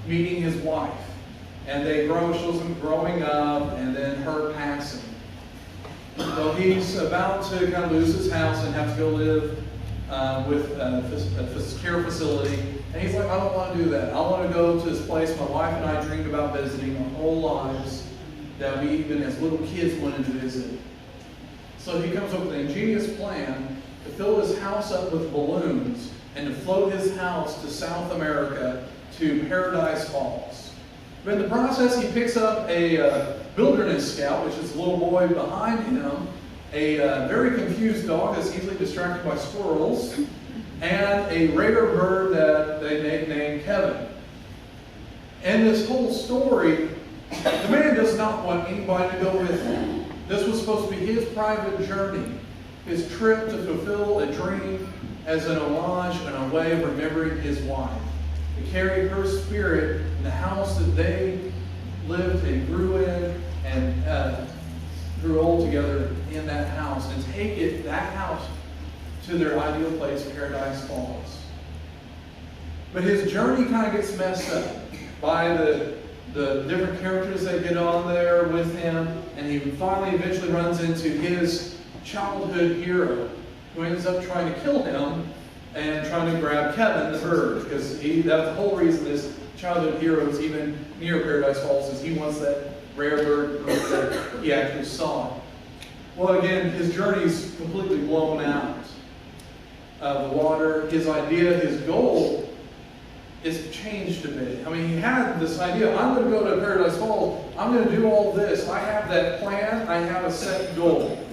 meeting his wife. And shows him growing up and then her passing. So he's about to kind of lose his house and have to go live with a care facility. And he's like, I don't want to do that. I want to go to this place my wife and I dreamed about visiting our whole lives, that we even as little kids wanted to visit. So he comes up with an ingenious plan to fill his house up with balloons and to float his house to South America, to Paradise Falls. But in the process, he picks up a wilderness scout, which is a little boy behind him, a very confused dog that's easily distracted by squirrels, and a rare bird that they named Kevin. And this whole story, the man does not want anybody to go with him. This was supposed to be his private journey, his trip to fulfill a dream as an homage and a way of remembering his wife. To carry her spirit in the house that they lived and grew in and grew old together in that house, and take that house to their ideal place, Paradise Falls. But his journey kind of gets messed up by the different characters that get on there with him, and he finally eventually runs into his childhood hero, who ends up trying to kill him and trying to grab Kevin the bird, because that's the whole reason this childhood hero is even near Paradise Falls, is he wants that rare bird that he actually saw. Well, again, his journey's completely blown out of the water. His idea, his goal, is changed a bit. I mean, he had this idea, I'm going to go to Paradise Falls, I'm going to do all this, I have that plan, I have a set goal.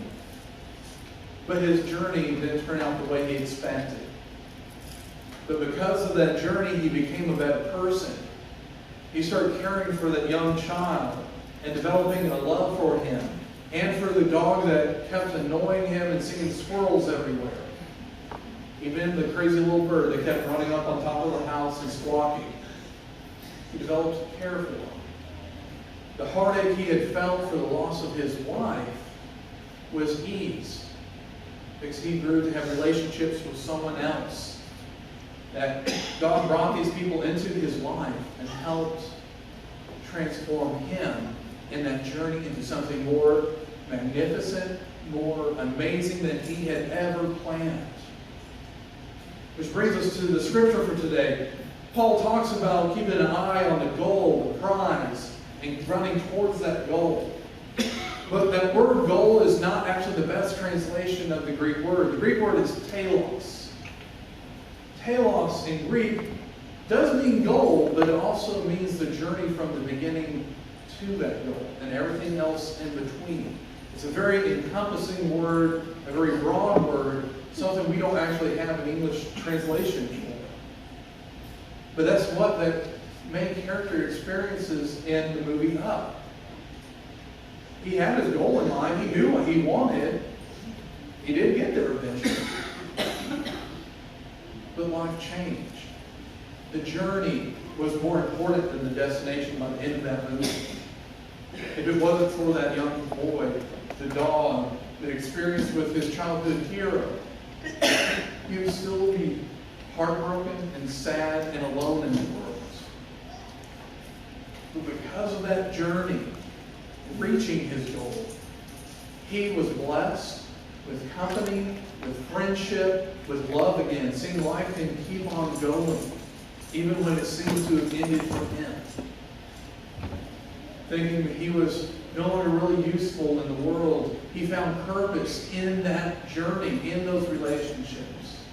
But his journey didn't turn out the way he expected. But because of that journey, he became a better person. He started caring for that young child and developing a love for him and for the dog that kept annoying him and seeing squirrels everywhere. Even the crazy little bird that kept running up on top of the house and squawking. He developed care for him. The heartache he had felt for the loss of his wife was eased, because he grew to have relationships with someone else. That God brought these people into his life and helped transform him in that journey into something more magnificent, more amazing than he had ever planned. Which brings us to the scripture for today. Paul talks about keeping an eye on the goal, the prize, and running towards that goal. But that word goal is not actually the best translation of the Greek word. The Greek word is telos. Telos in Greek does mean goal, but it also means the journey from the beginning to that goal and everything else in between. It's a very encompassing word, a very broad word, something we don't actually have an English translation for. But that's what that main character experiences in the movie Up. He had his goal in mind. He knew what he wanted. He did get there eventually. But life changed. The journey was more important than the destination by the end of that movie. If it wasn't for that young boy, the dog, the experience with his childhood hero, he would still be heartbroken and sad and alone in the world. But because of that journey, reaching his goal, he was blessed with company, with friendship, with love again, seeing life can keep on going, even when it seemed to have ended for him. Thinking that he was no longer really useful in the world, he found purpose in that journey, in those relationships.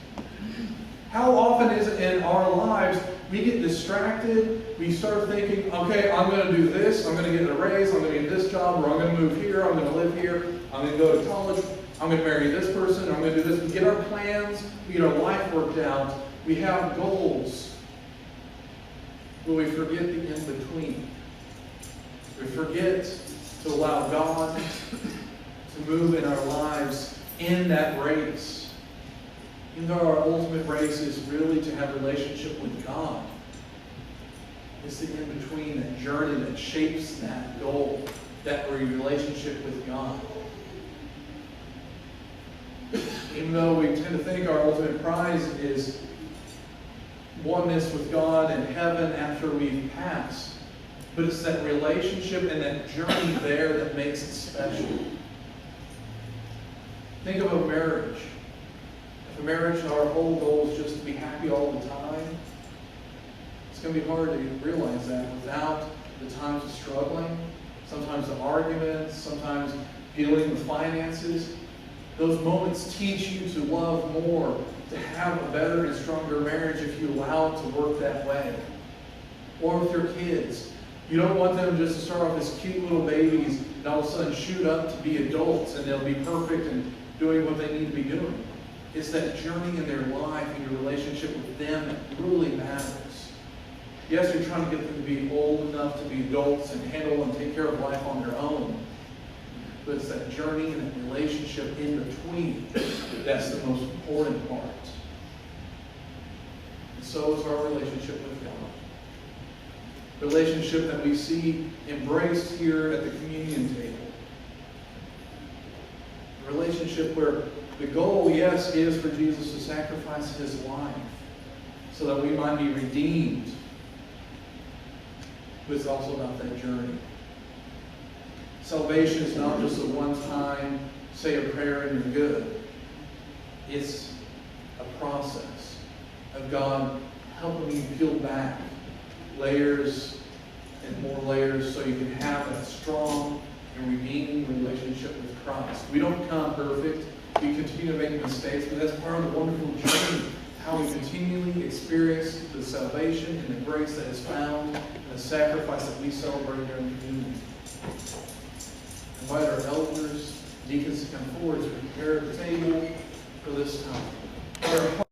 How often is it in our lives we get distracted, we start thinking, okay, I'm going to do this, I'm going to get a raise, I'm going to get this job, or I'm going to move here, I'm going to live here, I'm going to go to college, I'm going to marry this person, I'm going to do this. We get our plans, we get our life worked out, we have goals, but we forget the in-between. We forget to allow God to move in our lives in that race. Even though our ultimate race is really to have a relationship with God, it's the in-between, that journey that shapes that goal, that relationship with God. Even though we tend to think our ultimate prize is oneness with God and heaven after we've passed. But it's that relationship and that journey there that makes it special. Think of a marriage. If a marriage, our whole goal is just to be happy all the time, it's going to be hard to realize that without the times of struggling, sometimes the arguments, sometimes dealing with finances. Those moments teach you to love more, to have a better and stronger marriage if you allow it to work that way. Or with your kids. You don't want them just to start off as cute little babies and all of a sudden shoot up to be adults and they'll be perfect and doing what they need to be doing. It's that journey in their life and your relationship with them that really matters. Yes, you're trying to get them to be old enough to be adults and handle and take care of life on their own. But it's that journey and that relationship in between that's the most important part. And so is our relationship with God. Relationship that we see embraced here at the communion table. A relationship where the goal, yes, is for Jesus to sacrifice his life so that we might be redeemed. But it's also about that journey. Salvation is not just a one-time, say a prayer and you're good. It's a process of God helping you peel back layers and more layers so you can have a strong and redeeming relationship with Christ. We don't become perfect. We continue to make mistakes, but that's part of the wonderful journey. How we continually experience the salvation and the grace that is found in the sacrifice that we celebrate here in the community. Invite our elders, deacons to come forward to prepare the table for this time.